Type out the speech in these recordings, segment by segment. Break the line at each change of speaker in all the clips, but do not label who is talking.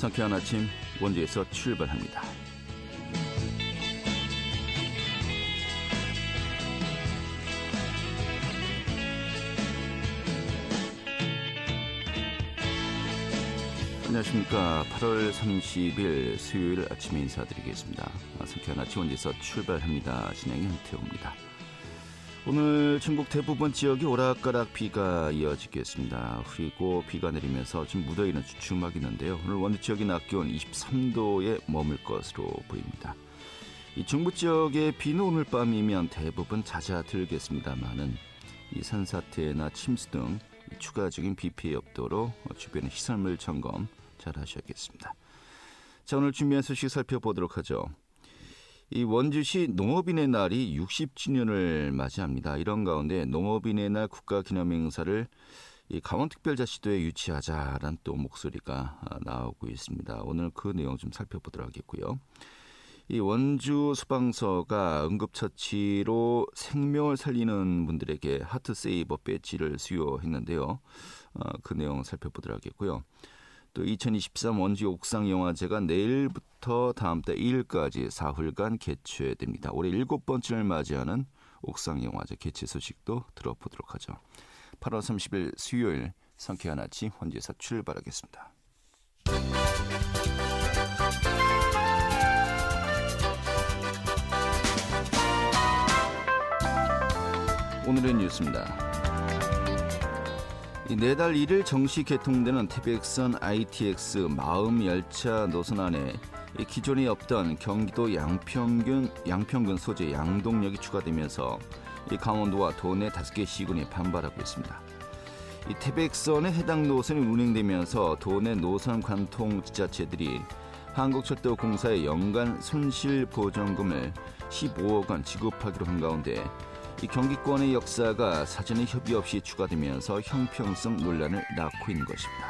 상쾌한 아침 원주에서 출발합니다. 안녕하십니까. 8월 30일 수요일 아침에 인사드리겠습니다. 상쾌한 아침 원주에서 출발합니다. 진행의 한태호입니다. 오늘 전국 대부분 지역이 오락가락 비가 이어지겠습니다. 그리고 비가 내리면서 지금 무더위는 주춤하겠는데요. 오늘 원주 지역의 낮 기온 23도에 머물 것으로 보입니다. 이 중부 지역의 비는 오늘 밤이면 대부분 잦아들겠습니다만은 이 산사태나 침수 등 추가적인 비 피해 없도록 주변의 시설물 점검 잘 하셔야겠습니다. 자, 오늘 준비한 소식 살펴보도록 하죠. 이 원주시 농업인의 날이 60주년을 맞이합니다. 이런 가운데 농업인의 날 국가기념행사를 이 강원특별자치도에 유치하자라는 또 목소리가 나오고 있습니다. 오늘 그 내용 좀 살펴보도록 하겠고요. 이 원주 소방서가 응급처치로 생명을 살리는 분들에게 하트세이버 배지를 수여했는데요. 그 내용 살펴보도록 하겠고요. 또 2023 원주 옥상영화제가 내일부터 다음 달 2일까지 사흘간 개최됩니다. 올해 7번째를 맞이하는 옥상영화제 개최 소식도 들어보도록 하죠. 8월 30일 수요일 상쾌한 아침 원주에서 출발하겠습니다. 오늘의 뉴스입니다. 내달 1일 정시 개통되는 태백선 ITX 마음열차 노선 안에 기존에 없던 경기도 양평군 소재 양동역이 추가되면서 강원도와 도내 5개 시군이 반발하고 있습니다. 태백선에 해당 노선이 운행되면서 도내 노선 관통 지자체들이 한국철도공사에 연간 손실보전금을 15억 원 지급하기로 한 가운데 이 경기권의 역사가 사전에 협의 없이 추가되면서 형평성 논란을 낳고 있는 것입니다.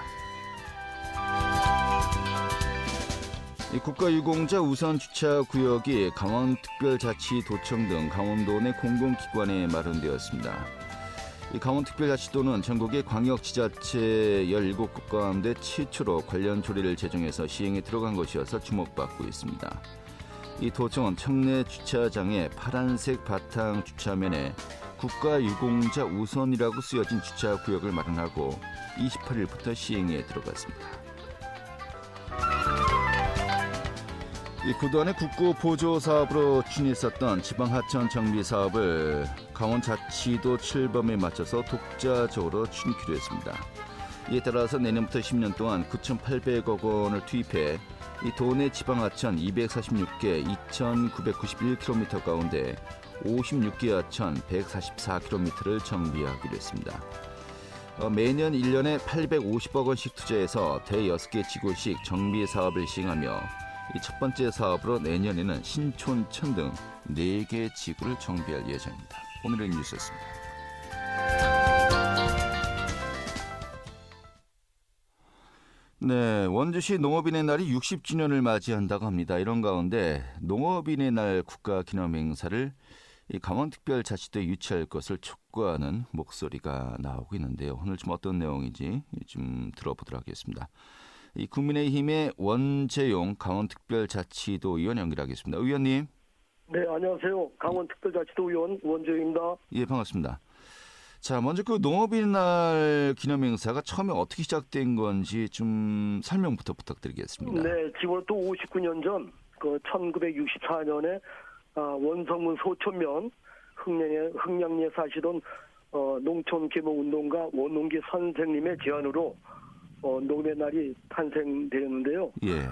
이 국가유공자 우선주차구역이 강원특별자치도청 등 강원도 내 공공기관에 마련되었습니다. 이 강원특별자치도는 전국의 광역지자체 17곳 가운데 최초로 관련 조례를 제정해서 시행에 들어간 것이어서 주목받고 있습니다. 이 도청은 청내 주차장에 파란색 바탕 주차면에 국가유공자 우선이라고 쓰여진 주차구역을 마련하고 28일부터 시행에 들어갔습니다. 이 그동안의 국고 보조 사업으로 추진했었던 지방하천 정비 사업을 강원자치도 출범에 맞춰서 독자적으로 추진키로 했습니다. 이에 따라서 내년부터 10년 동안 9,800억 원을 투입해 이 도내 지방하천 246개 2,991km 가운데 56개 하천 144km를 정비하기로 했습니다. 매년 1년에 850억 원씩 투자해서 대 6개 지구씩 정비 사업을 시행하며 이 첫 번째 사업으로 내년에는 신촌천 등 4개 지구를 정비할 예정입니다. 오늘의 뉴스였습니다. 네, 원주시 농업인의 날이 60주년을 맞이한다고 합니다. 이런 가운데 농업인의 날 국가기념행사를 강원특별자치도에 유치할 것을 촉구하는 목소리가 나오고 있는데요. 오늘 좀 어떤 내용인지 좀 들어보도록 하겠습니다. 이 국민의힘의 원재용 강원특별자치도 의원 연결하겠습니다. 의원님.
네, 안녕하세요. 강원특별자치도 의원 원재용입니다.
예, 반갑습니다. 자, 먼저 그 농업인 날 기념행사가 처음에 어떻게 시작된 건지 좀 설명부터 부탁드리겠습니다.
네, 지금 또 59년 전, 1964년에 원성문 소천면 흥량리에 사시던 농촌 계몽운동가 원웅기 선생님의 제안으로 농업의 날이 탄생되었는데요.
예.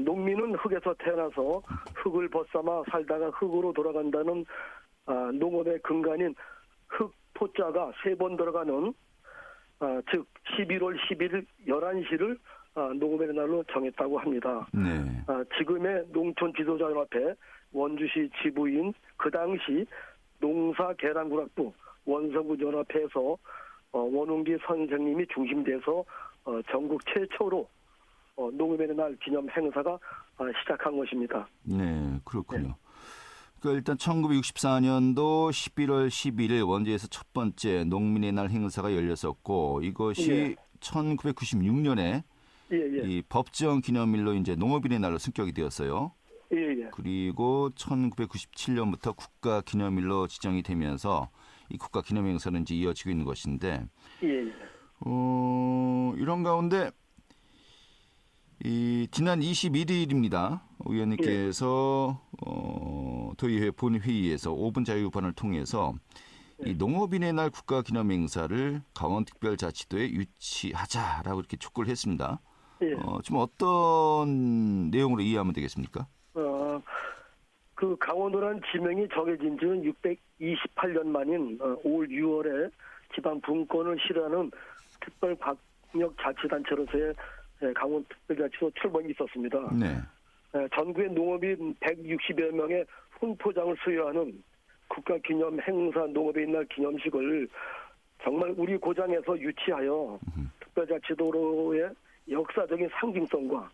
농민은 흙에서 태어나서 흙을 벗삼아 살다가 흙으로 돌아간다는 농업의 근간인 흙 토자가 3번 들어가는 즉 11월 11일 11시를 농업의 날로 정했다고 합니다.
네.
지금의 농촌지도자연합회 원주시 지부인 그 당시 농사계란구락부 원성군연합회에서 원웅기 선생님이 중심돼서 전국 최초로 농업의 날 기념 행사가 시작한 것입니다.
네, 그렇군요. 네. 일단 1964년도 11월 11일 원주에서 첫 번째 농민의 날 행사가 열렸었고 이것이 네. 1996년에
예, 예.
이 법정 기념일로 이제 농업인의 날로 승격이 되었어요.
예, 예.
그리고 1997년부터 국가 기념일로 지정이 되면서 이 국가 기념 행사는 이제 이어지고 있는 것인데,
예, 예.
이런 가운데 이 지난 21일입니다. 의원님께서 도의회 본회의에서 5분 자유반을 통해서 이 농업인의 날 국가 기념 행사를 강원특별자치도에 유치하자라고 이렇게 촉구를 했습니다.
예.
좀 어떤 내용으로 이해하면 되겠습니까?
그 강원도라는 지명이 정해진 지는 628년 만인 올 6월에 지방 분권을 실현하는 특별광역자치단체로서의 강원특별자치도 출범이 있었습니다.
네.
전국의 농업인 160여 명의 훈포장을 수여하는 국가기념 행사 농업의 날 기념식을 정말 우리 고장에서 유치하여 특별자치도로의 역사적인 상징성과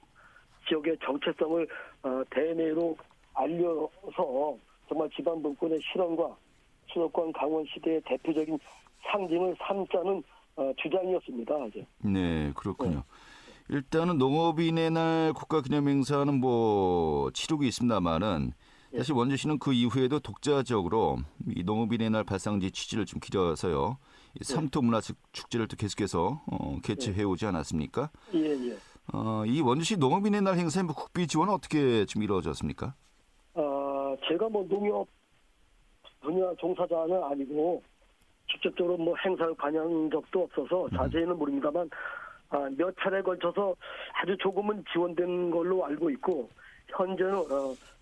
지역의 정체성을 대내로 알려서 정말 지방분권의 실현과 수도권 강원시대의 대표적인 상징을 삼자는 주장이었습니다. 이제.
네, 그렇군요. 일단은 농업인의 날 국가기념행사는 뭐 치르고 있습니다만은 사실 원주시는 그 이후에도 독자적으로 이 농업인의 날 발상지 취지를 좀 기려서요. 이 삼토 문화 축제를 또 계속해서 개최해 오지 않았습니까?
예, 예.
이 원주시 농업인의 날 행사의 뭐 국비 지원은 어떻게 좀 이루어졌습니까?
제가 뭐 농협 분야 종사자는 아니고 직접적으로 뭐 행사를 관여한 적도 없어서 자세히는 모릅니다만 몇 차례에 걸쳐서 아주 조금은 지원된 걸로 알고 있고 현재는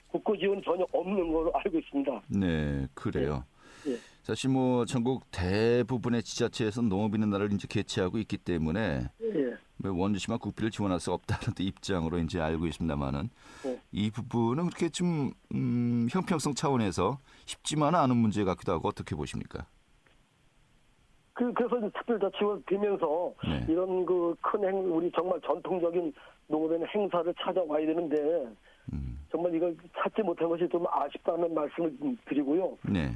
국고 지원 전혀 없는 걸로 알고 있습니다.
네, 그래요.
예.
사실 뭐 전국 대부분의 지자체에서는 농업인의 날을 이제 개최하고 있기 때문에
예.
원주시만 국비를 지원할 수 없다는 입장으로 이제 알고 있습니다만은 이 부분은 그렇게 좀 형평성 차원에서 쉽지만은 않은 문제 같기도 하고 어떻게 보십니까?
그래서 이제 특별자치가 되면서 이런 그 큰 우리 정말 전통적인 농업의 행사를 찾아와야 되는데 정말 이걸 찾지 못한 것이 좀 아쉽다는 말씀을 드리고요.
네.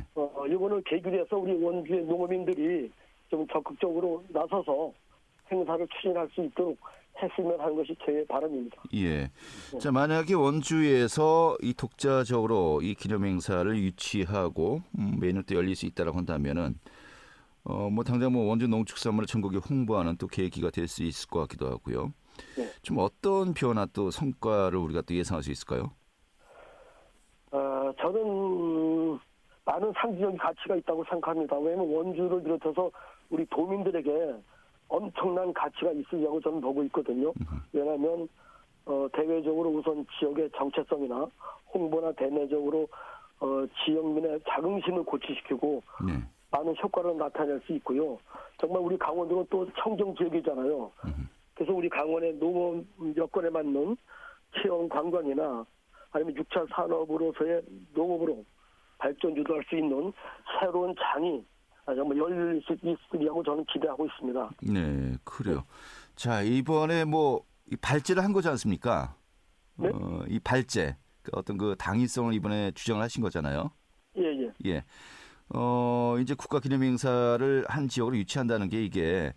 이번을 계기로 해서 우리 원주의 농업인들이 좀 적극적으로 나서서 행사를 추진할 수 있도록 했으면 하는 것이 제 바람입니다.
예. 자, 만약에 원주에서 이 독자적으로 이 기념 행사를 유치하고 매년 또 열릴 수 있다라고 한다면은 뭐 당장 뭐 원주 농축산물을 전국에 홍보하는 또 계기가 될 수 있을 것 같기도 하고요.
네.
좀 어떤 변화 또 성과를 우리가 또 예상할 수 있을까요?
저는 많은 상징적인 가치가 있다고 생각합니다. 왜냐하면 원주를 비롯해서 우리 도민들에게 엄청난 가치가 있으려고 저는 보고 있거든요. 왜냐하면 대외적으로 우선 지역의 정체성이나 홍보나 대내적으로 지역민의 자긍심을 고취시키고
네.
많은 효과를 나타낼 수 있고요. 정말 우리 강원도는 또 청정 지역이잖아요. 그래서 우리 강원의 농업 여건에 맞는 체험 관광이나 아니면 6차 산업으로서의 농업으로 발전 유도할 수 있는 새로운 장이 정말 열릴 수 있으리라고 저는 기대하고 있습니다.
네, 그래요. 자, 이번에 뭐 이 발제를 한 거지 않습니까?
네?
이 발제, 어떤 그 당위성을 이번에 주장을 하신 거잖아요.
예, 예.
예. 이제 국가기념행사를 한 지역으로 유치한다는 게 이게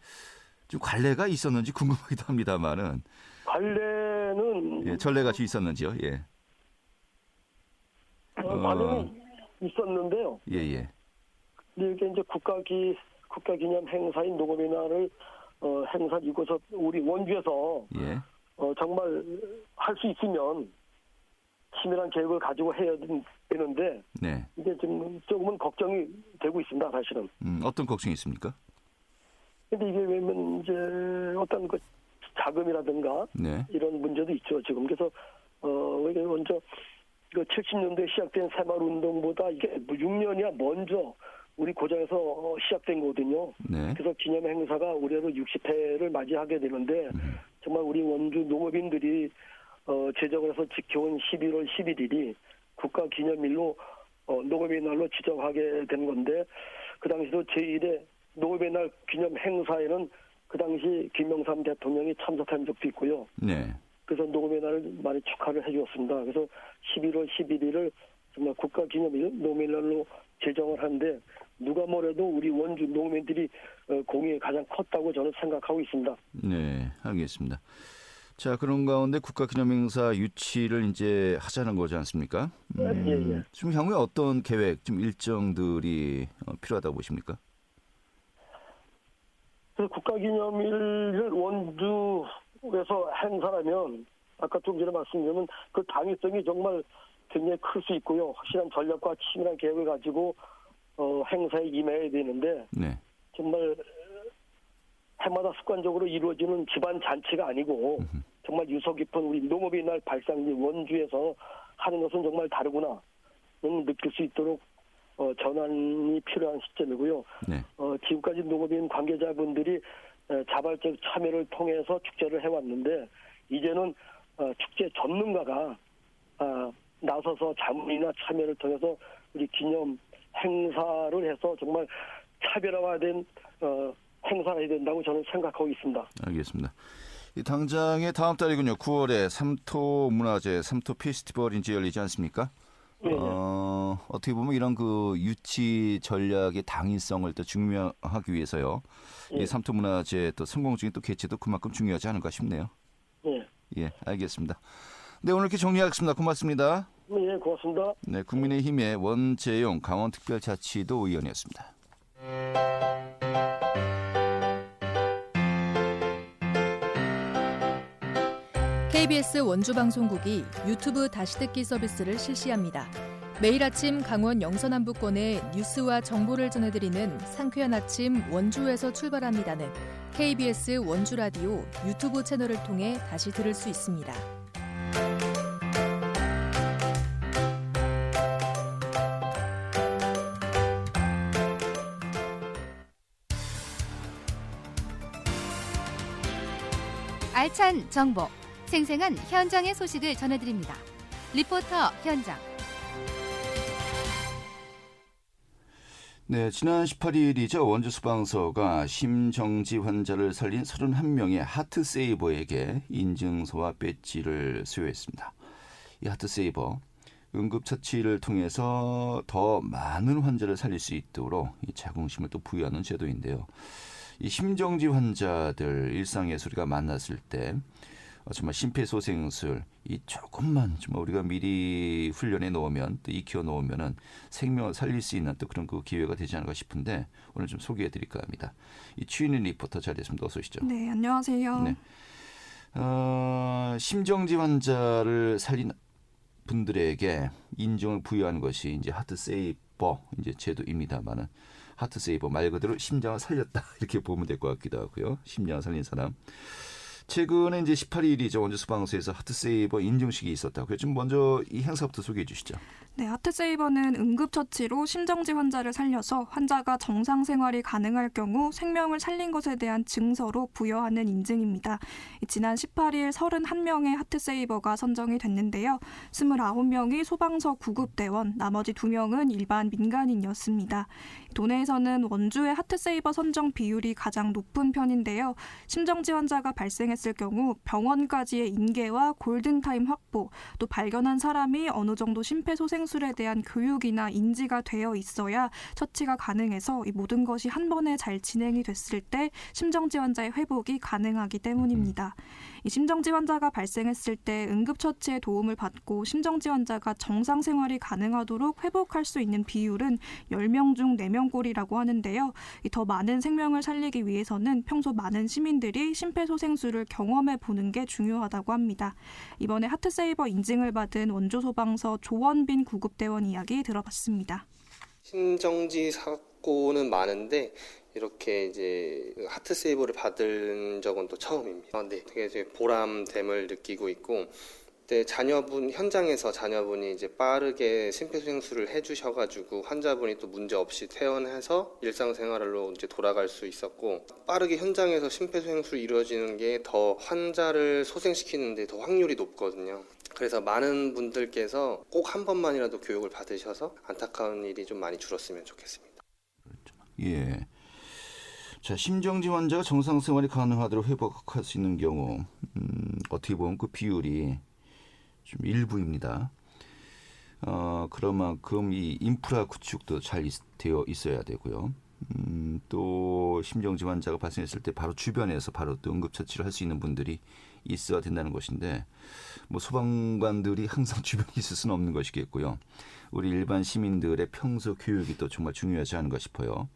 좀 관례가 있었는지 궁금하기도 합니다만은.
관례는
예, 전례같이 있었는지요? 예.
관례는 있었는데요.
예, 예.
근데 이게 이제 국가기념 행사인 농업의 날을 행사 이곳에서 우리 원주에서
예.
정말 할 수 있으면 치밀한 계획을 가지고 해야 되는데
네.
이게 지금 조금은 걱정이 되고 있습니다, 사실은.
어떤 걱정이 있습니까?
근데 이게 왜냐면 이제 어떤 그 자금이라든가
네.
이런 문제도 있죠, 지금. 그래서 이게 먼저 그 70년대 시작된 새마을운동보다 이게 6년이야 먼저 우리 고장에서 시작된 거거든요.
네.
그래서 기념 행사가 올해로 60회를 맞이하게 되는데 정말 우리 원주 농업인들이 제정을 해서 지켜온 11월 11일이 국가기념일로 농업의 날로 지정하게 된 건데 그 당시도 제1회 농업의 날 기념 행사에는 그 당시 김영삼 대통령이 참석한 적도 있고요.
네.
그래서 농업의 날을 많이 축하를 해주었습니다. 그래서 11월 11일을 정말 국가기념일 농업의 날로 제정을 하는데 누가 뭐래도 우리 원주 농민들이 공이 가장 컸다고 저는 생각하고 있습니다.
네, 알겠습니다. 자, 그런 가운데 국가기념행사 유치를 이제 하자는 거지 않습니까?
예.
지금 향후에 어떤 계획, 좀 일정들이 필요하다고 보십니까?
그 국가기념일을 원주에서 행사라면 아까 좀 전에 말씀드리면 그 당위성이 정말 굉장히 클 수 있고요. 확실한 전략과 치밀한 계획을 가지고 행사에 임해야 되는데
네.
정말 해마다 습관적으로 이루어지는 집안 잔치가 아니고 정말 유서 깊은 우리 농업의 날 발상지 원주에서 하는 것은 정말 다르구나 느낄 수 있도록 전환이 필요한 시점이고요.
네.
지금까지 농업인 관계자분들이 자발적 참여를 통해서 축제를 해왔는데 이제는 축제 전문가가 나서서 자문이나 참여를 통해서 우리 기념 행사를 해서 정말 차별화된 행사를 해야 된다고 저는 생각하고 있습니다.
알겠습니다. 이 당장에 다음 달이군요. 9월에 삼토 문화제, 삼토 페스티벌이 이제 열리지 않습니까?
네.
어떻게 보면 이런 그 유치 전략의 당위성을 또 증명하기 위해서요.
예.
이 삼토 문화제 또 성공적인 또 개최도 그만큼 중요하지 않을까 싶네요.
네.
예, 알겠습니다. 네, 오늘 이렇게 정리하겠습니다. 고맙습니다.
네, 고맙습니다.
네, 국민의힘의 원재용 강원특별자치도 의원이었습니다.
KBS 원주방송국이 유튜브 다시 듣기 서비스를 실시합니다. 매일 아침 강원 영서남부권의 뉴스와 정보를 전해드리는 상쾌한 아침 원주에서 출발합니다는 KBS 원주라디오 유튜브 채널을 통해 다시 들을 수 있습니다.
알찬 정보, 생생한 현장의 소식을 전해드립니다. 리포터 현장.
네, 지난 18일이죠. 원주 소방서가 심정지 환자를 살린 31명의 하트세이버에게 인증서와 배지를 수여했습니다. 이 하트세이버, 응급처치를 통해서 더 많은 환자를 살릴 수 있도록 이 자긍심을 또 부여하는 제도인데요. 이 심정지 환자들 일상에서 우리가 만났을 때 정말 심폐소생술 이 조금만 정말 우리가 미리 훈련해 놓으면 또 익혀 놓으면은 생명을 살릴 수 있는 또 그런 그 기회가 되지 않을까 싶은데 오늘 좀 소개해 드릴까 합니다. 이 추인인 리포터 자리했습니다. 어서 오시죠.
네, 안녕하세요.
네. 심정지 환자를 살린 분들에게 인정을 부여하는 것이 이제 하트세이버 이제 제도입니다만은 하트세이버 말 그대로 심장을 살렸다 이렇게 보면 될 것 같기도 하고요. 심장을 살린 사람. 최근에 이제 18일이죠. 원주 소방서에서 하트세이버 인증식이 있었다고요. 좀 먼저 이 행사부터 소개해 주시죠.
네, 하트세이버는 응급처치로 심정지 환자를 살려서 환자가 정상 생활이 가능할 경우 생명을 살린 것에 대한 증서로 부여하는 인증입니다. 지난 18일 31명의 하트세이버가 선정이 됐는데요. 29명이 소방서 구급대원, 나머지 2명은 일반 민간인이었습니다. 도내에서는 원주의 하트세이버 선정 비율이 가장 높은 편인데요. 심정지 환자가 발생했을 경우 병원까지의 인계와 골든타임 확보, 또 발견한 사람이 어느 정도 심폐소생술에 대한 교육이나 인지가 되어 있어야 처치가 가능해서 이 모든 것이 한 번에 잘 진행이 됐을 때 심정지 환자의 회복이 가능하기 때문입니다. 이 심정지 환자가 발생했을 때 응급처치의 도움을 받고 심정지 환자가 정상 생활이 가능하도록 회복할 수 있는 비율은 10명 중 4명꼴이라고 하는데요. 더 많은 생명을 살리기 위해서는 평소 많은 시민들이 심폐소생술을 경험해 보는 게 중요하다고 합니다. 이번에 하트세이버 인증을 받은 원주소방서 조원빈 구급대원 이야기 들어봤습니다.
심정지 사고는 많은데 이렇게 이제 하트세이버를 받은 적은 또 처음입니다. 네, 되게 이제 보람됨을 느끼고 있고, 현장에서 자녀분이 이제 빠르게 심폐소생술을 해주셔가지고 환자분이 또 문제 없이 퇴원해서 일상생활로 이제 돌아갈 수 있었고, 빠르게 현장에서 심폐소생술이 이루어지는 게 더 환자를 소생시키는데 더 확률이 높거든요. 그래서 많은 분들께서 꼭 한 번만이라도 교육을 받으셔서 안타까운 일이 좀 많이 줄었으면 좋겠습니다.
예. 자, 심정지 환자가 정상 생활이 가능하도록 회복할 수 있는 경우 어떻게 보면 그 비율이 좀 일부입니다. 그런 만큼 이 인프라 구축도 잘 되어 있어야 되고요. 또 또 심정지 환자가 발생했을 때 바로 주변에서 바로 또 응급처치를 할 수 있는 분들이 있어야 된다는 것인데 뭐 소방관들이 항상 주변에 있을 수는 없는 것이겠고요. 우리 일반 시민들의 평소 교육이 또 정말 중요하지 않은가 싶어요.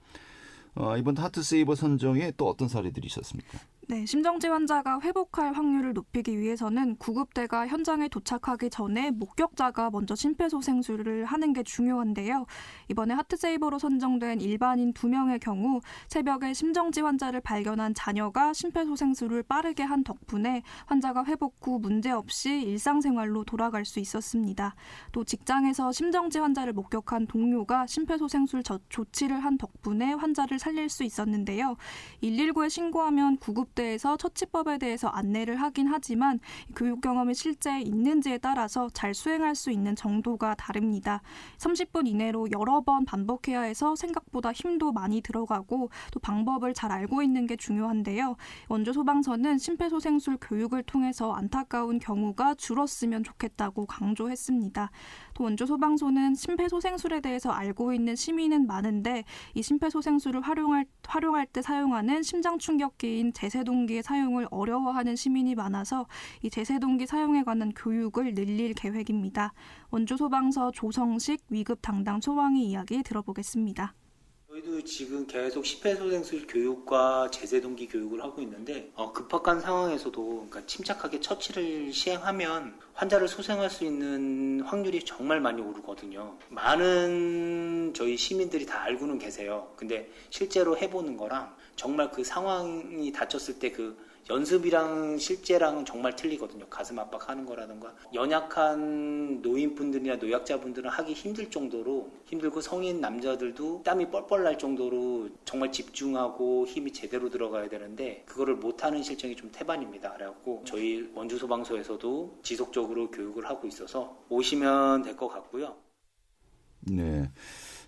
이번 하트세이버 선정에 또 어떤 사례들이 있었습니까?
네, 심정지 환자가 회복할 확률을 높이기 위해서는 구급대가 현장에 도착하기 전에 목격자가 먼저 심폐소생술을 하는 게 중요한데요. 이번에 하트세이버로 선정된 일반인 2명의 경우 새벽에 심정지 환자를 발견한 자녀가 심폐소생술을 빠르게 한 덕분에 환자가 회복 후 문제없이 일상생활로 돌아갈 수 있었습니다. 또 직장에서 심정지 환자를 목격한 동료가 심폐소생술 조치를 한 덕분에 환자를 살릴 수 있었는데요. 119에 신고하면 구급대 에서 처치법에 대해서 안내를 하긴 하지만 교육 경험이 실제 있는지에 따라서 잘 수행할 수 있는 정도가 다릅니다. 30분 이내로 여러 번 반복해야 해서 생각보다 힘도 많이 들어가고 또 방법을 잘 알고 있는 게 중요한데요. 원주소방서는 심폐소생술 교육을 통해서 안타까운 경우가 줄었으면 좋겠다고 강조했습니다. 또 원주소방서는 심폐소생술에 대해서 알고 있는 시민은 많은데 이 심폐소생술을 활용할 때 사용하는 심장충격기인 제세동기의 사용을 어려워하는 시민이 많아서 이 제세동기 사용에 관한 교육을 늘릴 계획입니다. 원주소방서 조성식 위급 담당 소방이 이야기 들어보겠습니다.
저희도 지금 계속 심폐소생술 교육과 제세동기 교육을 하고 있는데 급박한 상황에서도 그러니까 침착하게 처치를 시행하면 환자를 소생할 수 있는 확률이 정말 많이 오르거든요. 많은 저희 시민들이 다 알고는 계세요. 근데 실제로 해보는 거랑 정말 그 상황이 닥쳤을 때 그 연습이랑 실제랑은 정말 틀리거든요. 가슴 압박하는 거라든가 연약한 노인분들이나 노약자분들은 하기 힘들 정도로 힘들고 성인 남자들도 땀이 뻘뻘 날 정도로 정말 집중하고 힘이 제대로 들어가야 되는데 그거를 못하는 실정이 좀 태반입니다. 그래갖고 저희 원주소방서에서도 지속적으로 교육을 하고 있어서 오시면 될 것 같고요.
네.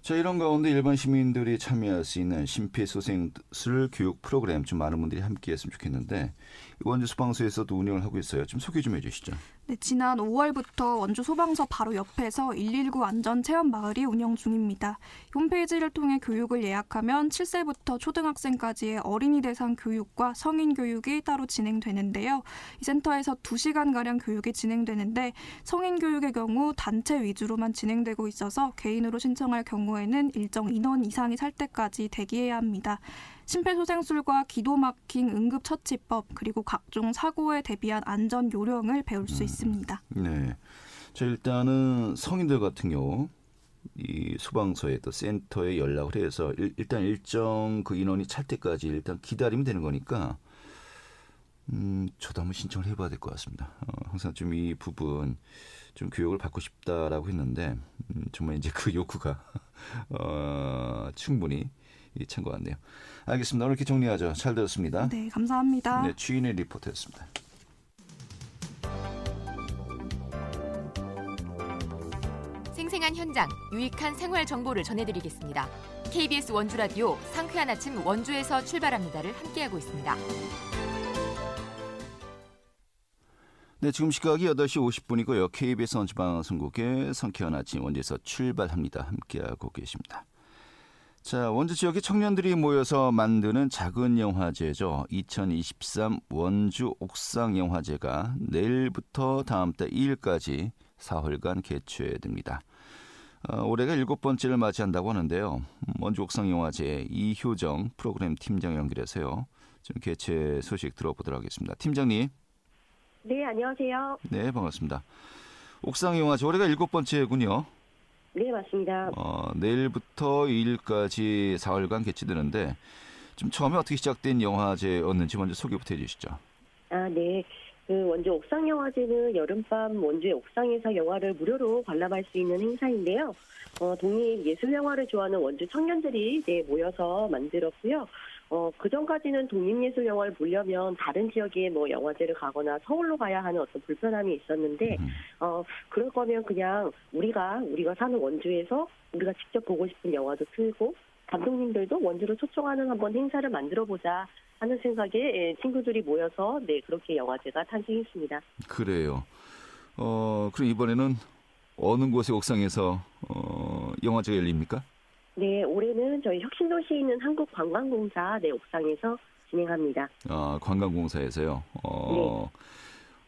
자, 이런 가운데 일반 시민들이 참여할 수 있는 심폐소생술 교육 프로그램 좀 많은 분들이 함께했으면 좋겠는데 원주 소방서에서도 운영을 하고 있어요. 좀 소개 좀 해주시죠.
네, 지난 5월부터 원주 소방서 바로 옆에서 119 안전체험 마을이 운영 중입니다. 홈페이지를 통해 교육을 예약하면 7세부터 초등학생까지의 어린이 대상 교육과 성인 교육이 따로 진행되는데요. 이 센터에서 2시간가량 교육이 진행되는데 성인 교육의 경우 단체 위주로만 진행되고 있어서 개인으로 신청할 경우에는 일정 인원 이상이 살 때까지 대기해야 합니다. 심폐소생술과 기도마킹 응급처치법 그리고 각종 사고에 대비한 안전 요령을 배울 수 있습니다.
네, 자 일단은 성인들 같은 경우 이 소방서에 또 센터에 연락을 해서 일단 일정 그 인원이 찰 때까지 일단 기다리면 되는 거니까 저도 한번 신청을 해봐야 될 것 같습니다. 항상 좀 이 부분 좀 교육을 받고 싶다라고 했는데 정말 이제 그 욕구가 충분히 찬 것 같네요. 알겠습니다. 오늘 이렇게 정리하죠. 잘 들었습니다.
네, 감사합니다.
네, 주인의 리포터였습니다.
생생한 현장, 유익한 생활 정보를 전해드리겠습니다. KBS 원주라디오 상쾌한 아침 원주에서 출발합니다를 함께하고 있습니다.
네, 지금 시각이 8시 50분이고요. KBS 원주방송국의 상쾌한 아침 원주에서 출발합니다. 함께하고 계십니다. 자, 원주 지역의 청년들이 모여서 만드는 작은 영화제죠. 2023 원주 옥상영화제가 내일부터 다음 달 2일까지 사흘간 개최됩니다. 올해가 7번째를 맞이한다고 하는데요. 원주 옥상영화제 이효정 프로그램 팀장 연결해서요. 좀 개최 소식 들어보도록 하겠습니다. 팀장님.
네, 안녕하세요.
네, 반갑습니다. 옥상영화제 올해가 7번째군요.
네, 맞습니다.
내일부터 2일까지 4일간 개최되는데 좀 처음에 어떻게 시작된 영화제였는지 먼저 소개부터 해주시죠.
네. 그 원주 옥상영화제는 여름밤 원주의 옥상에서 영화를 무료로 관람할 수 있는 행사인데요. 독립 예술영화를 좋아하는 원주 청년들이 모여서 만들었고요. 그전까지는 독립예술영화를 보려면 다른 지역에 뭐 영화제를 가거나 서울로 가야 하는 어떤 불편함이 있었는데, 그럴 거면 그냥 우리가 사는 원주에서 우리가 직접 보고 싶은 영화도 틀고, 감독님들도 원주로 초청하는 한번 행사를 만들어보자 하는 생각에 친구들이 모여서 그렇게 영화제가 탄생했습니다.
그래요. 그럼 이번에는 어느 곳의 옥상에서 영화제가 열립니까?
네, 올해는 저희 혁신도시에 있는 한국관광공사 옥상에서 진행합니다.
관광공사에서요.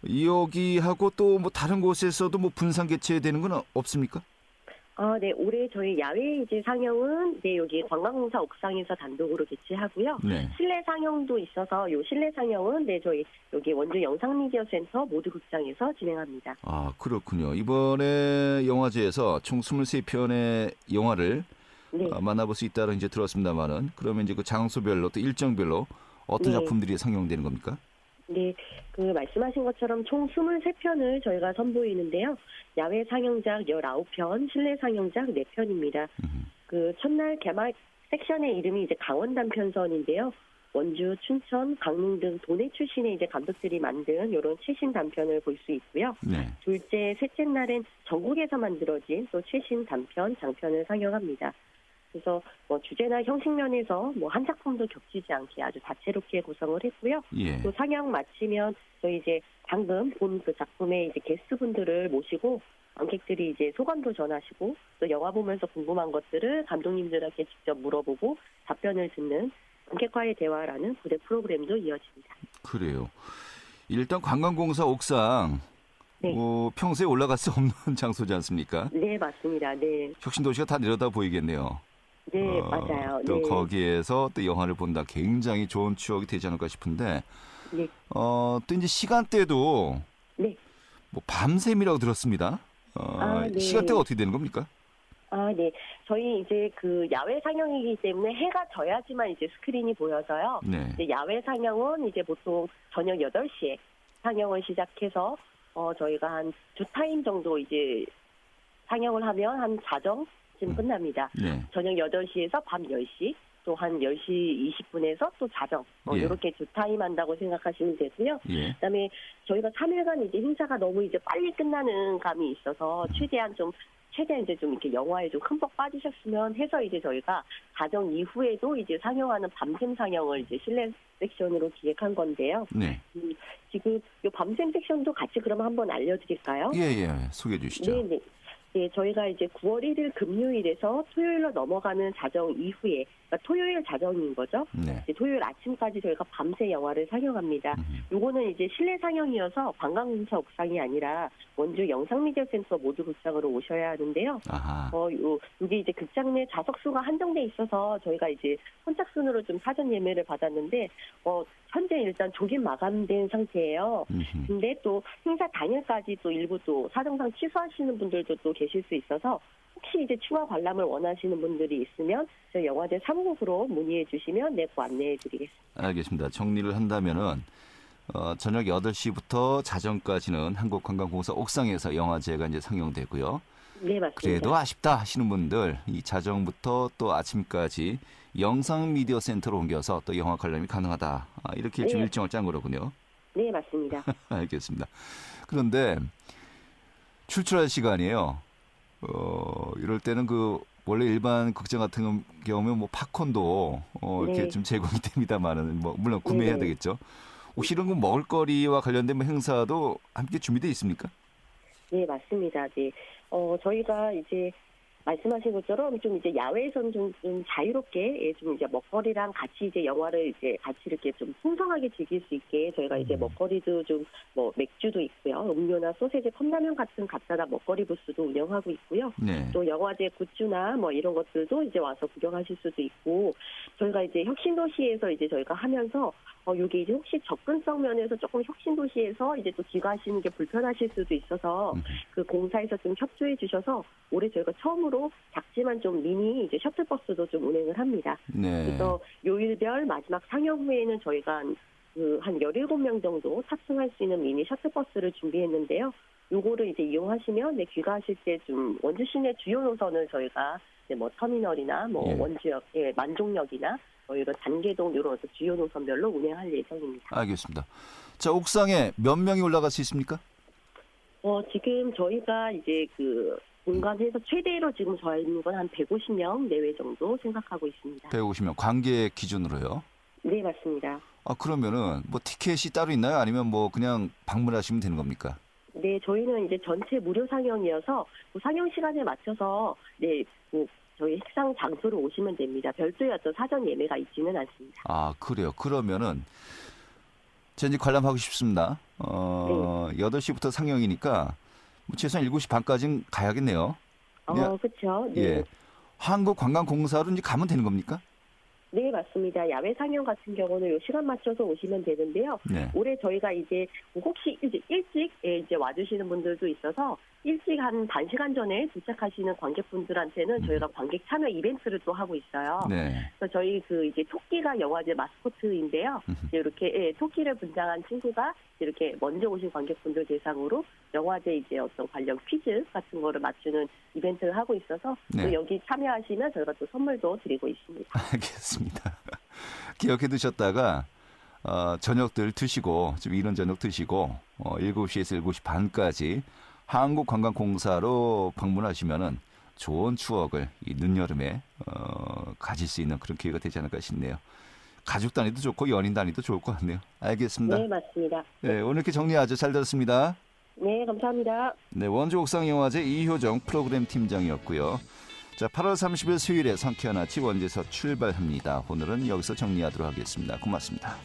여기하고 또 뭐 다른 곳에서도 뭐 분산 개최되는 건 없습니까?
네, 올해 저희 야외 이제 상영은 여기 관광공사 옥상에서 단독으로 개최하고요.
네.
실내 상영도 있어서 요 실내 상영은 저희 여기 원주 영상미디어센터 모두극장에서 진행합니다.
그렇군요. 이번에 영화제에서 총 23편의 영화를
네.
만나볼 수 있다는 이제 들었습니다만은 그러면 이제 그 장소별로 또 일정별로 어떤
네.
작품들이 상영되는 겁니까?
네, 그 말씀하신 것처럼 총 23편을 저희가 선보이는데요. 야외 상영작 19편, 실내 상영작 4편입니다. 그 첫날 개막 섹션의 이름이 이제 강원 단편선인데요. 원주, 춘천, 강릉 등 도내 출신의 이제 감독들이 만든 이런 최신 단편을 볼 수 있고요.
네.
둘째, 셋째 날엔 전국에서 만들어진 또 최신 단편, 장편을 상영합니다. 그래서 뭐 주제나 형식 면에서 뭐 한 작품도 겹치지 않게 아주 다채롭게 구성을 했고요.
예.
또 상영 마치면 저희 이제 방금 본 그 작품의 이제 게스트분들을 모시고 관객들이 이제 소감도 전하시고 또 영화 보면서 궁금한 것들을 감독님들에게 직접 물어보고 답변을 듣는 관객과의 대화라는 부대 프로그램도 이어집니다.
그래요. 일단 관광공사 옥상
네.
평소에 올라갈 수 없는 장소지 않습니까?
네, 맞습니다. 네.
혁신도시가 다 내려다 보이겠네요.
네, 맞아요.
또
네.
거기에서 또 영화를 본다 굉장히 좋은 추억이 되지 않을까 싶은데
네.
또 이제 시간대도
네.
뭐 밤샘이라고 들었습니다.
네.
시간대가 어떻게 되는 겁니까?
네. 저희 이제 그 야외 상영이기 때문에 해가 져야지만 이제 스크린이 보여서요.
네.
이제 야외 상영은 이제 보통 저녁 8시에 상영을 시작해서 저희가 한 2타임 정도 이제 상영을 하면 한 4정쯤 끝납니다.
네.
저녁 8시에서 밤 10시, 또 한 10시 20분에서 또 4정.
예.
이렇게 2타임 한다고 생각하시면 되고요.
예.
그다음에 저희가 3일간 이제 행사가 너무 이제 빨리 끝나는 감이 있어서 최대한 이제 좀 이렇게 영화에 좀 흠뻑 빠지셨으면 해서 이제 저희가 4정 이후에도 이제 상영하는 밤샘 상영을 이제 실내 섹션으로 기획한 건데요.
네.
지금 이 밤샘 섹션도 같이 그러면 한번 알려드릴까요?
예. 소개해 주시죠.
네. 네, 저희가 이제 9월 1일 금요일에서 토요일로 넘어가는 자정 이후에, 그러니까 토요일 자정인 거죠.
네.
이제 토요일 아침까지 저희가 밤새 영화를 상영합니다. 요거는 이제 실내 상영이어서 관광공사 옥상이 아니라 원주 영상미디어센터 모두극장으로 오셔야 하는데요.
아하.
이게 이제 극장 내 좌석수가 한정돼 있어서 저희가 이제 선착순으로 좀 사전 예매를 받았는데, 현재 일단 조긴 마감된 상태예요. 근데 또 행사 당일까지 또 일부 또 사정상 취소하시는 분들도 또 계실 수 있어서 혹시 이제 추가 관람을 원하시는 분들이 있으면 저희 영화제 사무국으로 문의해 주시면 안내해 드리겠습니다.
알겠습니다. 정리를 한다면은 저녁 8시부터 자정까지는 한국관광공사 옥상에서 영화제가 이제 상영되고요.
네, 맞습니다.
그래도 아쉽다 하시는 분들 이 자정부터 또 아침까지 영상미디어센터로 옮겨서 또 영화 관람이 가능하다. 이렇게 좀
네.
일정을 짠 거로군요.
네, 맞습니다.
알겠습니다. 그런데 출출할 시간이에요. 이럴 때는 원래 일반 극장 같은 경우면 뭐 팝콘도 이렇게
네.
좀 제공이 됩니다만은 물론 구매해야
네.
되겠죠. 혹시 이런 거 먹을거리와 관련된 뭐 행사도 함께 준비되어 있습니까?
네, 맞습니다. 네. 저희가 이제 말씀하신 것처럼 좀 이제 야외에서는 좀 자유롭게 좀 이제 먹거리랑 같이 이제 영화를 이제 같이 이렇게 좀 풍성하게 즐길 수 있게 저희가 이제 먹거리도 좀 뭐 맥주도 있고요. 음료나 소세지, 컵라면 같은 간단한 먹거리 부스도 운영하고 있고요.
네.
또 영화제 굿즈나 뭐 이런 것들도 이제 와서 구경하실 수도 있고 저희가 이제 혁신도시에서 이제 저희가 하면서 이게 이제 혹시 접근성 면에서 조금 혁신도시에서 이제 또 귀가하시는 게 불편하실 수도 있어서 그 공사에서 좀 협조해 주셔서 올해 저희가 처음으로 작지만 좀 미니 이제 셔틀버스도 좀 운행을 합니다.
네.
그래서 요일별 마지막 상영 후에는 저희가 한 17명 정도 탑승할 수 있는 미니 셔틀버스를 준비했는데요. 요거를 이제 이용하시면 귀가하실 때 좀 원주 시내 주요 노선을 저희가 이제 뭐 터미널이나 뭐
예.
원주역, 만종역이나 이런 단계동 이런 주요 노선별로 운행할 예정입니다.
알겠습니다. 자, 옥상에 몇 명이 올라갈 수 있습니까?
지금 저희가 이제 그 공간에서 최대로 지금 저희 있는 건 한 150명 내외 정도 생각하고 있습니다.
150명 관객 기준으로요.
네, 맞습니다.
그러면은 뭐 티켓이 따로 있나요? 아니면 뭐 그냥 방문하시면 되는 겁니까?
네, 저희는 이제 전체 무료 상영이어서 그 상영 시간에 맞춰서 저희 식상 장소로 오시면 됩니다. 별도의 어떤 사전 예매가 있지는 않습니다.
아, 그래요. 그러면은 전직 관람하고 싶습니다. 8시부터 상영이니까 뭐 최소한 7시 반까지는 가야겠네요.
그렇죠. 네.
예. 한국관광공사로 이제 가면 되는 겁니까?
네, 맞습니다. 야외 상영 같은 경우는 요 시간 맞춰서 오시면 되는데요.
네.
올해 저희가 이제 혹시 일찍 이제 와주시는 분들도 있어서 일찍 한 반 시간 전에 도착하시는 관객분들한테는 저희가 관객 참여 이벤트를 또 하고 있어요.
네.
그래서 저희 이제 토끼가 영화제 마스코트인데요. 이렇게 토끼를 분장한 친구가 이렇게 먼저 오신 관객분들 대상으로 영화제 이제 어떤 관련 퀴즈 같은 거를 맞추는 이벤트를 하고 있어서
네.
또 여기 참여하시면 저희가 또 선물도 드리고 있습니다.
알겠습니다. 기억해 두셨다가 저녁들 드시고 좀 이런 저녁 드시고 7시에서 7시 반까지 한국관광공사로 방문하시면은 좋은 추억을 이 늦여름에 가질 수 있는 그런 기회가 되지 않을까 싶네요. 가족 단위도 좋고 연인 단위도 좋을 것 같네요. 알겠습니다.
네, 맞습니다.
네, 오늘 이렇게 정리 아주 잘 들었습니다.
네, 감사합니다.
네, 원주 옥상영화제 이효정 프로그램 팀장이었고요. 자, 8월 30일 수요일에 상쾌한 아침 원주에서 출발합니다. 오늘은 여기서 정리하도록 하겠습니다. 고맙습니다.